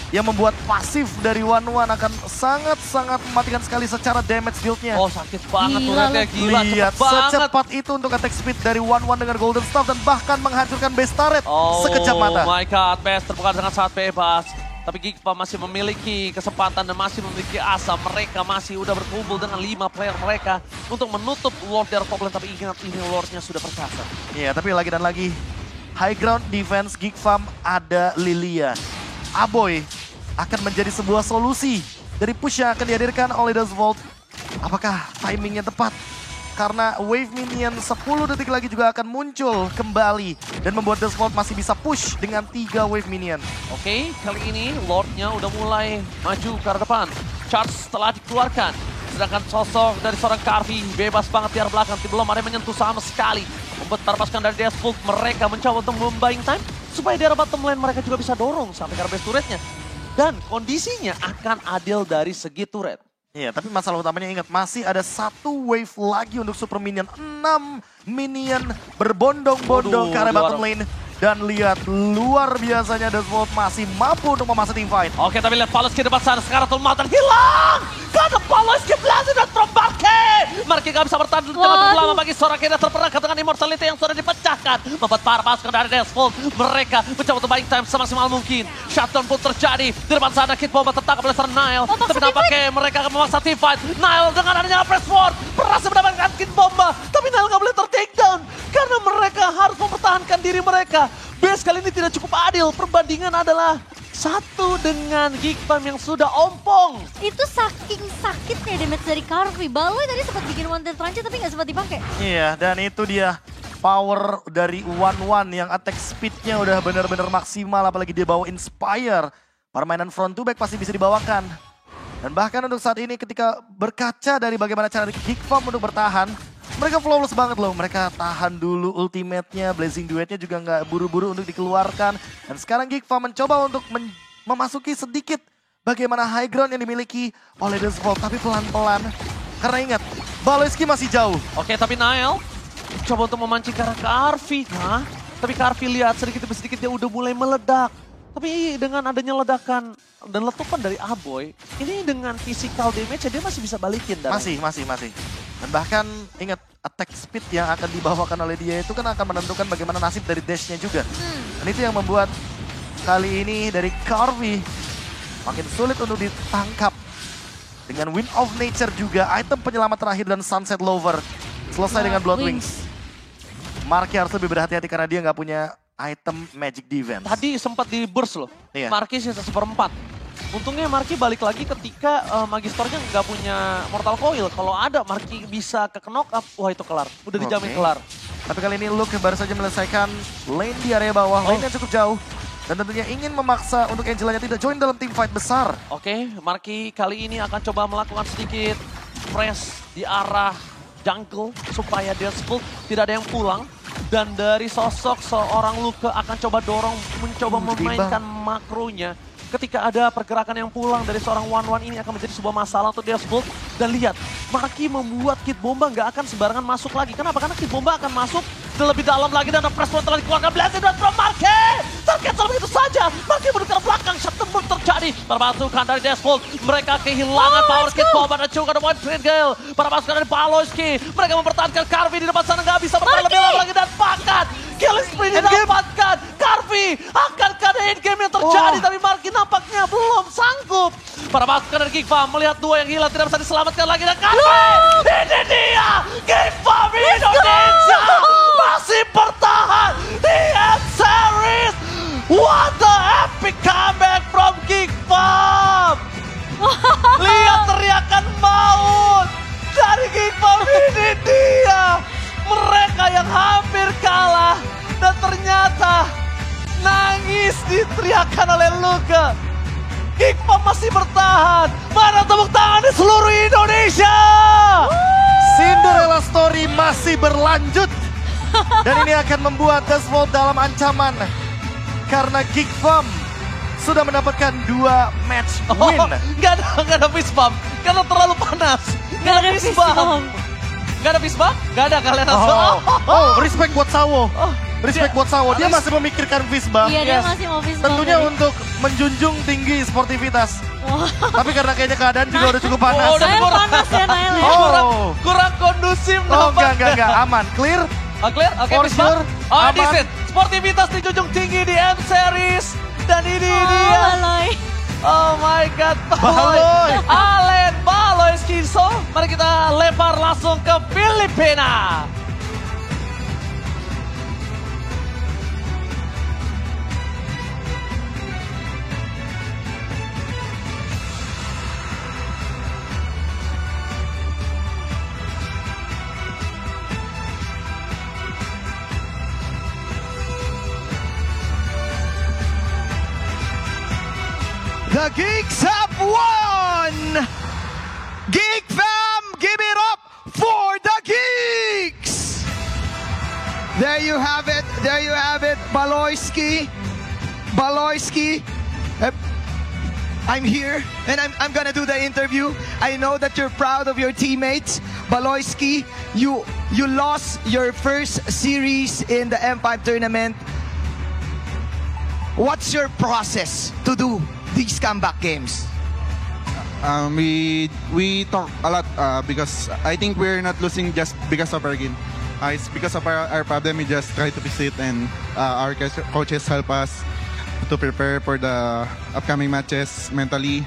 Yang membuat pasif dari One akan sangat-sangat mematikan sekali secara damage deal-nya. Oh, sakit banget turretnya, gila, Lihat cepet banget. secepat itu untuk attack speed dari One dengan Golden Staff dan bahkan menghancurkan base turret sekejap mata. Oh my god, base terbuka dengan sangat bebas. Tapi Geek Farm masih memiliki kesempatan dan masih memiliki asa. Mereka masih udah berkumpul dengan 5 player mereka untuk menutup Lord dari top lane. Tapi ingat, ini Lordnya sudah perkasa. Iya, tapi lagi dan lagi high ground defense Geek Farm ada Lilia. Aboy akan menjadi sebuah solusi dari push yang akan dihadirkan oleh The Vault. Apakah timingnya tepat? Karena wave minion 10 detik lagi juga akan muncul kembali dan membuat The Vault masih bisa push dengan 3 wave minion. Oke, kali ini Lordnya udah mulai maju ke arah depan. Charge telah dikeluarkan. Sedangkan sosok dari seorang Carvi bebas banget di arah belakang. Belum ada yang menyentuh sama sekali. Membuat para pasukan dari Deathful mereka mencoba untuk membuying time. Supaya di arah bottom lane mereka juga bisa dorong sampai ke arah base turretnya. Dan kondisinya akan adil dari segi turret. Iya, tapi masalah utamanya ingat, masih ada 1 wave lagi untuk super minion. 6 minion berbondong-bondong ke arah bottom lane. Dan lihat, luar biasanya The Vault masih mampu untuk memaksa team fight. Oke, tapi lihat Baleski depan sana. Sekarang Tulmatan hilang! Karena Baleski berhasil dan from Marky gak bisa bertahan dengan cukup lama bagi seorang kira terperangkap dengan immortality yang sudah dipecahkan. Membuat para pasukan dari Deathful. Mereka mencoba untuk buying time semaksimal mungkin. Shutdown pun terjadi. Di depan sana Kid Bomba tertangkap oleh seorang Nile. Tapi nampaknya mereka akan memaksa team fight. Nile dengan adanya press forward berhasil mendapatkan Kid Bomba. Tapi Nile gak boleh ter-take down. Karena mereka harus mempertahankan diri mereka. Base kali ini tidak cukup adil. Perbandingan adalah 1 dengan Geek Farm yang sudah ompong. Itu saking sakitnya damage dari Carvi. Baloi tadi sempat bikin one-tail tranche tapi nggak sempat dipakai. Iya, dan itu dia. power dari One yang attack speednya udah benar-benar maksimal, apalagi dia bawa Inspire. Permainan front to back pasti bisa dibawakan. Dan bahkan untuk saat ini ketika berkaca dari bagaimana cara Geek Farm untuk bertahan, mereka flawless banget loh. Mereka tahan dulu ultimate-nya, Blazing Duet-nya juga nggak buru-buru untuk dikeluarkan. Dan sekarang Geek Farm mencoba untuk memasuki sedikit bagaimana high ground yang dimiliki oleh The Sword. Tapi pelan-pelan, karena ingat, Baloyski masih jauh. Oke, tapi Nael coba untuk memancing ke arah Karvi. Nah, tapi Karvi lihat sedikit demi sedikit dia udah mulai meledak. Tapi dengan adanya ledakan dan letupan dari Aboy, ini dengan physical damage dia masih bisa balikin. Masih. Dan bahkan ingat attack speed yang akan dibawakan oleh dia itu kan akan menentukan bagaimana nasib dari dash-nya juga. Dan itu yang membuat kali ini dari Karvi makin sulit untuk ditangkap. Dengan Wind of Nature juga, item penyelamat terakhir dan Sunset Lover. Selesai dengan Blood Wings. Marky harus lebih berhati-hati karena dia nggak punya item Magic Defense. Tadi sempat di burst loh, Iya. Marky sisa 1/4. Untungnya Marky balik lagi ketika Magisternya nggak punya Mortal Coil. Kalau ada Marky bisa ke knock up, wah itu kelar. Udah dijamin kelar. Tapi kali ini Luke baru saja menyelesaikan lane di area bawah, lane yang cukup jauh. Dan tentunya ingin memaksa untuk Angelanya tidak join dalam team fight besar. Oke, Marky kali ini akan coba melakukan sedikit press di arah jungle supaya Deathspool tidak ada yang pulang. Dan dari sosok seorang Luke akan coba dorong, mencoba memainkan makronya. Ketika ada pergerakan yang pulang dari seorang One ini akan menjadi sebuah masalah untuk Deathspool. Dan lihat, Marky membuat Kid Bomba nggak akan sembarangan masuk lagi. Kenapa? Karena Kid Bomba akan masuk dan lebih dalam lagi dan ada press point telah dikeluarkan. Blazing Duet from Marky! Tercancel begitu saja. Marky menuju ke belakang, shot tembus terjadi. Para pasukan dari Deathspool, mereka kehilangan power Kid Bomba dan juga ada One Train Gale. Para pasukan dari Baloyski, mereka mempertahankan Karvi di depan sana, nggak bisa bertahan lebih lama lagi dan pakat. Killing spree didapatkan. Karvi akan ada endgame yang terjadi, tapi Marky nampaknya belum sanggup. Para pasukan dari Geek Farm melihat dua yang hilang tidak bisa diselamatkan lagi dan Karvi. Ini dia Geek Farm Indonesia masih bertahan di M-Series. What the epic comeback from Geek Farm. Lihat teriakan maut dari Geek Farm, ini dia. Mereka yang hampir kalah dan ternyata nangis diteriakan oleh Luke. Geek Farm masih bertahan. Mana tepuk tangan di seluruh Indonesia? Cinderella story masih berlanjut. Dan ini akan membuat Deathspool dalam ancaman. Karena Geek Farm sudah mendapatkan 2 match win. Gak ada fist bump karena terlalu panas. Gak ada fist bump. Gak ada fist bump? Gak ada kalian langsung. Respect buat Sawo. Respect buat Sawo. Dia masih memikirkan fist bump. Iya, dia masih mau fist bump. Tentunya untuk menjunjung tinggi sportivitas. Tapi karena kayaknya keadaan juga udah cukup panas. Nael panas ya, Nael ya. Kurang kondusif. Enggak. Aman. Clear? Clear? Oke, For fist bump. sure. Oh, Aman. decent. Sportivitas dijunjung tinggi di M-Series. Dan ini dia. Baloy. Oh my God, Baloy. Allen Baloyski. So, mari kita lempar langsung ke Filipina. The Geeks have won! Geek Fam, give it up for the Geeks! There you have it. Baloyski. I'm here and I'm gonna do the interview. I know that you're proud of your teammates. Baloyski, you lost your first series in the M5 tournament. What's your process to do these comeback games? We talk a lot because I think we're not losing just because of our game. It's because of our problem. We just try to fix it, and our coaches help us to prepare for the upcoming matches mentally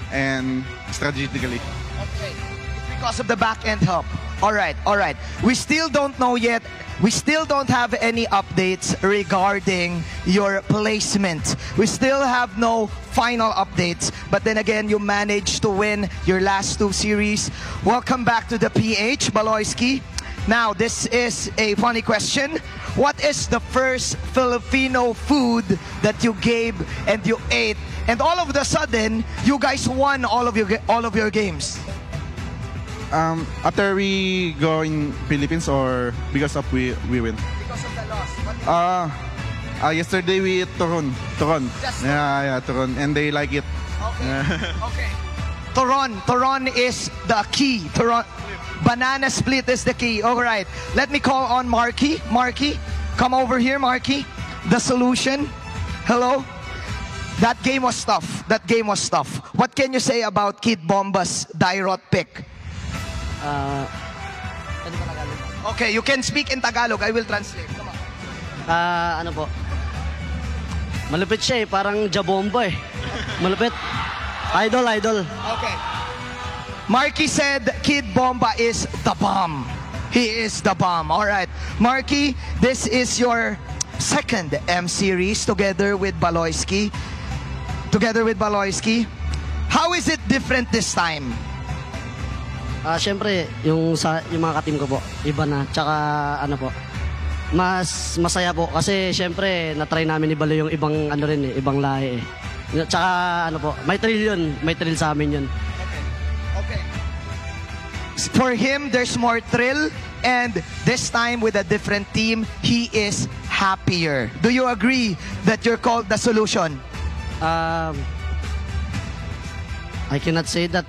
and strategically. Okay. It's because of the back-end help. All right. We still don't know yet. We still don't have any updates regarding your placement. We still have no final updates. But then again, you managed to win your last 2 series. Welcome back to the PH, Baloyski. Now, this is a funny question. What is the first Filipino food that you gave and you ate, and all of a sudden you guys won all of your games? After we go in Philippines or because of we win? Because of the loss. Yesterday we ate turon. Just Yeah, turon, and they like it. Okay. Turon is the key. Banana split is the key. All right. Let me call on Marky. Marky, come over here, Marky. The solution. Hello. That game was tough. What can you say about Kid Bomba's Dairot pick? Okay, you can speak in Tagalog. I will translate. Come on. Ano po? Malupit siya eh, parang Jabomba eh. Malupit. Idol. Okay. Marky said Kid Bomba is the bomb. He is the bomb. All right. Marky, this is your second M series together with Baloyski. How is it different this time? Siyempre, yung mga ka-team ko po, iba na. Tsaka ano po, mas masaya po kasi siyempre na-try namin ibalo yung ibang ano rin eh, ibang lahi eh. Tsaka ano po, may thrill sa amin yun. Okay. For him, there's more thrill, and this time with a different team, he is happier. Do you agree that you're called the solution? I cannot say that.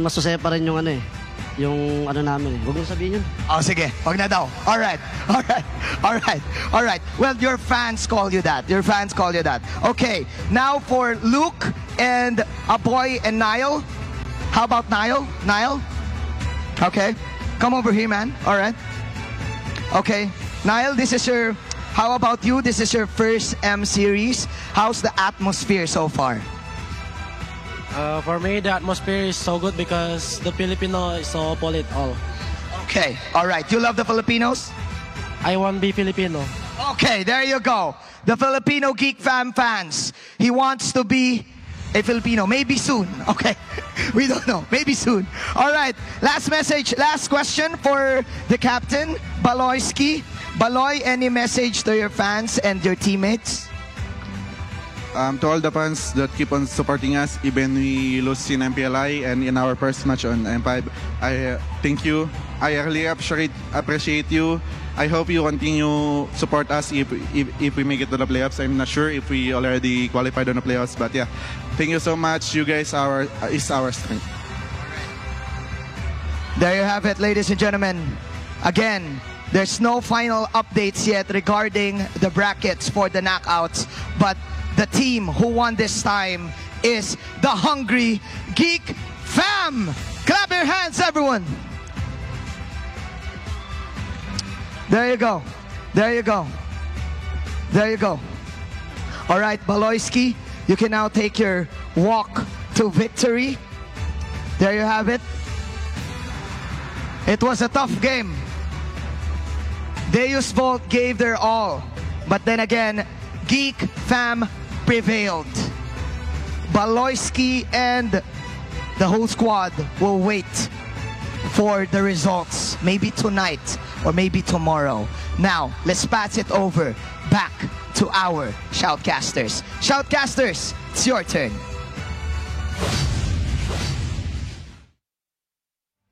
Masasaya pa rin yung ano eh, yung ano namin eh. Huwag mo sabihin yun. Oh, sige. Wag na daw. All right. Well, your fans call you that. Okay. Now for Luke and Aboy and Niall. How about Niall? Okay. Come over here, man. All right. Okay. Niall, how about you? This is your first M series. How's the atmosphere so far? For me, the atmosphere is so good because the Filipino is so polite all. Okay. All right. You love the Filipinos? I want to be Filipino. Okay, there you go. The Filipino Geek fans. He wants to be a Filipino. Maybe soon. Okay. We don't know. Maybe soon. All right. Last message. Last question for the captain, Baloyski. Baloy, any message to your fans and your teammates? To all the fans that keep on supporting us, even we lose in MPLI and in our first match on M5, I thank you. I really appreciate you. I hope you continue support us if we make it to the playoffs. I'm not sure if we already qualified on the playoffs, but yeah, thank you so much. You guys is our strength. There you have it, ladies and gentlemen. Again, there's no final updates yet regarding the brackets for the knockouts, but the team who won this time is the Hungry Geek Fam. Clap your hands, everyone. There you go. All right, Baloyski, you can now take your walk to victory. There you have it. It was a tough game. Deus Volt gave their all, but then again, Geek Fam prevailed. Baloyski and the whole squad will wait for the results, maybe tonight or maybe tomorrow. Now, let's pass it over back to our Shoutcasters. Shoutcasters, it's your turn.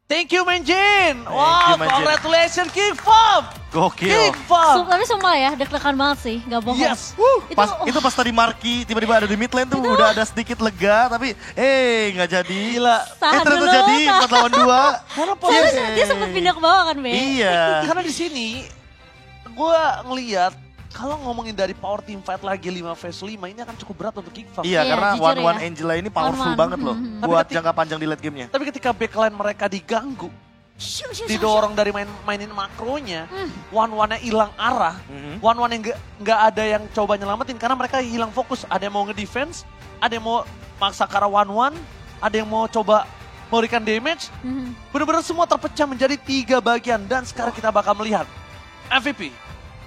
Thank you, Menjin! Wow, Menjin. congratulations, King Fam! Gokil. King Fam! Tapi sumpah ya, deg-degan banget sih, gak bohong. Yes! Itu pas tadi Marky tiba-tiba ada di mid lane tuh udah ada sedikit lega, tapi nggak jadi. Gila. Tahan ternyata dulu, jadi 4 lawan 2. Karena Soalnya dia sempat pindah ke bawah kan, Be? Iya. Karena di sini gue ngelihat kalau ngomongin dari power team fight lagi 5 vs 5 ini akan cukup berat untuk Geek Fam. Iya, Iya, karena jujur One ya. Angela ini powerful One-one. banget loh Mhm. buat Tapi jangka panjang di late gamenya. Tapi ketika backline mereka diganggu, didorong dari mainin makronya, one-one-nya hilang arah, one-one yang nggak ada yang coba nyelamatin karena mereka hilang fokus. Ada yang mau nge-defense, ada yang mau maksa ke arah one-one, ada yang mau coba memberikan damage. Benar-benar semua terpecah menjadi 3 bagian dan sekarang kita bakal melihat MVP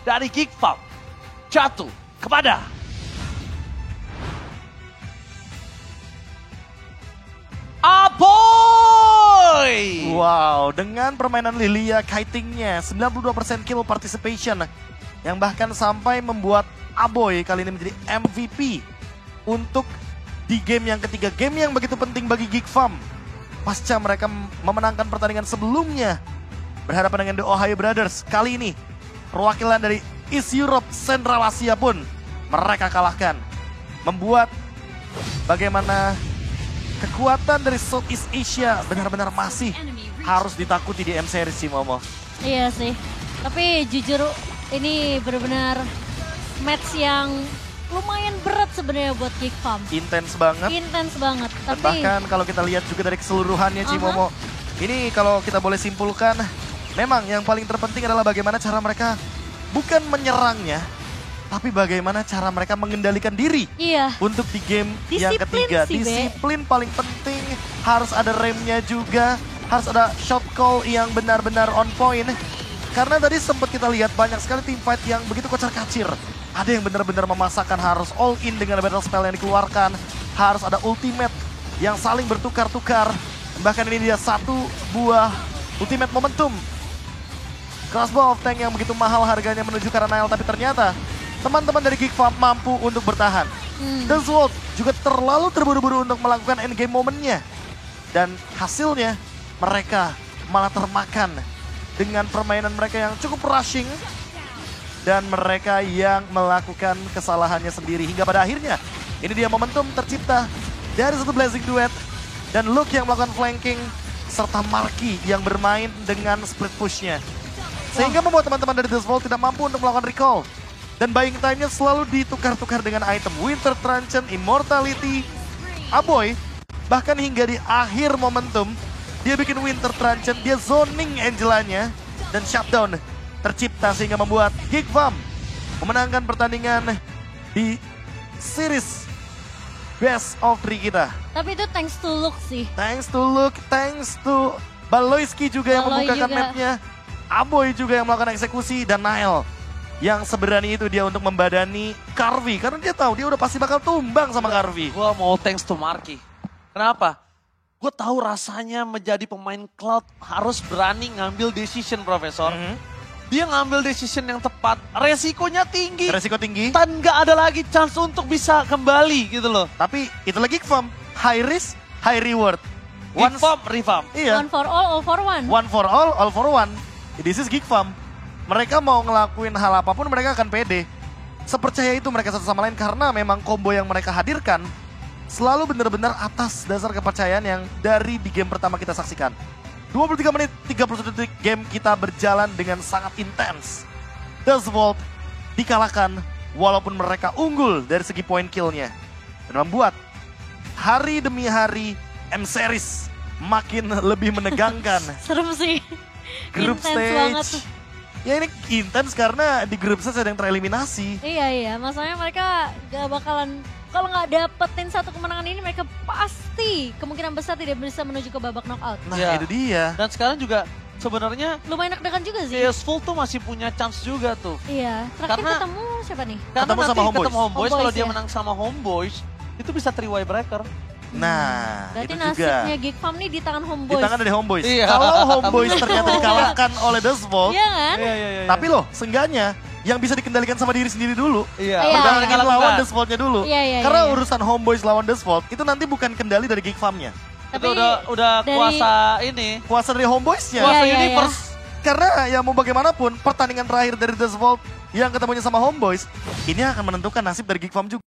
dari Geek Fam jatuh kepada Aboy! Aboy. Wow, dengan permainan Lilia kitingnya 92% kill participation yang bahkan sampai membuat Aboy kali ini menjadi MVP untuk di game yang ketiga, game yang begitu penting bagi Geek Farm. Pasca mereka memenangkan pertandingan sebelumnya berhadapan dengan The Ohio Brothers. Kali ini perwakilan dari East Europe, Central Asia pun mereka kalahkan. Membuat bagaimana kekuatan dari Southeast Asia benar-benar masih harus ditakuti di M-Series sih Momo. Iya sih, tapi jujur ini benar-benar match yang lumayan berat sebenarnya buat Geek Farm. Intens banget. Intens banget. Dan Tapi bahkan kalau kita lihat juga dari keseluruhannya Cimomo, ini kalau kita boleh simpulkan, memang yang paling terpenting adalah bagaimana cara mereka bukan menyerangnya, tapi bagaimana cara mereka mengendalikan diri. iya, Untuk di game yang Disiplin ketiga, sih, Be. disiplin paling penting, harus ada remnya juga, harus ada shot call yang benar-benar on point. Karena tadi sempat kita lihat banyak sekali team fight yang begitu kocar-kacir. Ada yang benar-benar memasakkan harus all in dengan battle spell yang dikeluarkan, harus ada ultimate yang saling bertukar-tukar. Bahkan ini dia satu buah ultimate momentum. Crossbow of Tank yang begitu mahal harganya menuju ke Nail, tapi ternyata teman-teman dari Geek Farm mampu untuk bertahan. The Sword juga terlalu terburu-buru untuk melakukan endgame momennya. Dan hasilnya mereka malah termakan dengan permainan mereka yang cukup rushing. Dan mereka yang melakukan kesalahannya sendiri. Hingga pada akhirnya ini dia momentum tercipta dari satu Blazing Duet. Dan Luke yang melakukan flanking. Serta Marky yang bermain dengan split pushnya. Sehingga membuat teman-teman dari The Vault tidak mampu untuk melakukan recall. Dan buying time-nya selalu ditukar-tukar dengan item Winter Truncheon, Immortality, Aboy. Bahkan hingga di akhir momentum, dia bikin Winter Truncheon, dia zoning Angelanya, dan shutdown tercipta sehingga membuat Geek Farm memenangkan pertandingan di series Best of 3 kita. tapi itu thanks to Luke sih. Thanks to Luke, thanks to Baloyski juga yang Baloy membukakan juga. mapnya. Aboy juga yang melakukan eksekusi dan Nael yang seberani itu dia untuk membadani Carvi. Karena dia tahu dia udah pasti bakal tumbang sama Carvi. Gue mau thanks to Marky. Kenapa? Gue tahu rasanya menjadi pemain Cloud harus berani ngambil decision, Profesor. Dia ngambil decision yang tepat, resikonya tinggi. Resiko tinggi, Dan nggak ada lagi chance untuk bisa kembali gitu loh. tapi itu lagi Geek high risk, high reward. One farm, revamp. Iya, One for all for one. one for all for one. This is Geek Farm. Mereka mau ngelakuin hal apapun mereka akan pede. Sepercaya itu mereka satu sama lain karena memang combo yang mereka hadirkan selalu benar-benar atas dasar kepercayaan yang dari di game pertama kita saksikan. 23 menit 31 detik game kita berjalan dengan sangat intens. The Vault dikalahkan walaupun mereka unggul dari segi point kill-nya. Dan membuat hari demi hari M-Series makin lebih menegangkan. Serem sih. Grup Intense banget. stage. Ya ini intens karena di grup stage ada yang tereliminasi. Iya, masalahnya mereka gak bakalan, kalau nggak dapetin satu kemenangan ini mereka pasti kemungkinan besar tidak bisa menuju ke babak knockout. Nah Ya. itu dia. Dan sekarang juga sebenarnya Lumayan deg-degan juga sih. Full tuh masih punya chance juga tuh. Iya, terakhir Karena- ketemu siapa nih? Karena Ketemu nanti sama Homeboys. ketemu Homeboys, kalau Homeboys, dia ya. menang sama Homeboys, itu bisa 3-way breaker. Nah Berarti itu juga. nasibnya Geek Farm nih di tangan Di Homeboys. tangan dari Homeboys. Iya. Kalau Homeboys ternyata dikalahkan oleh The Vault. Iya kan? Tapi loh, seenggaknya yang bisa dikendalikan sama diri sendiri dulu. Iya, Iya. udah Jangan lawan The Vault-nya dulu. Iya, Karena iya. urusan Homeboys lawan The Vault itu nanti bukan kendali dari Geek Farm-nya. itu Tapi udah dari- kuasa ini, Kuasa dari Homeboys-nya. kuasa Iya, iya, universe. Karena ya mau bagaimanapun pertandingan terakhir dari The Vault yang ketemunya sama Homeboys ini akan menentukan nasib dari Geek Farm juga.